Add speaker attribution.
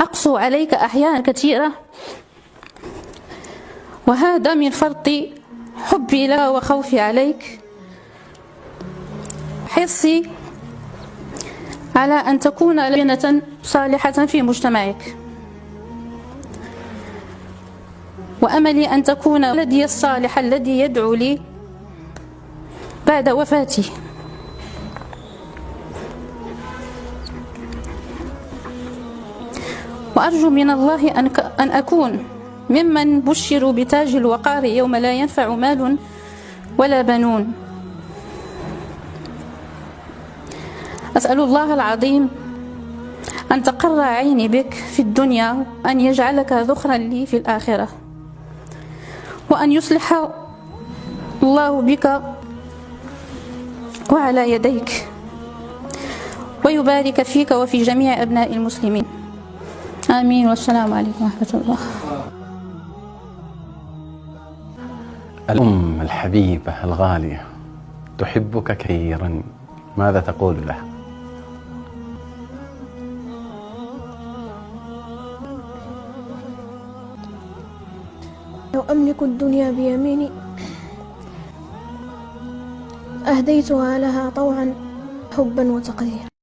Speaker 1: أقسو عليك أحيانا كثيرة، وهذا من فرط حبي لك وخوفي عليك، حرصي على أن تكون لبنة صالحة في مجتمعك، وأملي أن تكون ولدي الصالح الذي يدعو لي بعد وفاتي. وأرجو من الله أن أكون ممن بشروا بتاج الوقار يوم لا ينفع مال ولا بنون. أسأل الله العظيم أن تقر عيني بك في الدنيا، أن يجعلك ذخرا لي في الآخرة، وأن يصلح الله بك وعلى يديك، ويبارك فيك وفي جميع أبناء المسلمين. آمين، والسلام عليكم ورحمة الله.
Speaker 2: الأم الحبيبة الغالية تحبك كثيرا، ماذا تقول لها؟
Speaker 3: لو أملك الدنيا بيميني أهديتها لها طوعا حبا وتقديرا.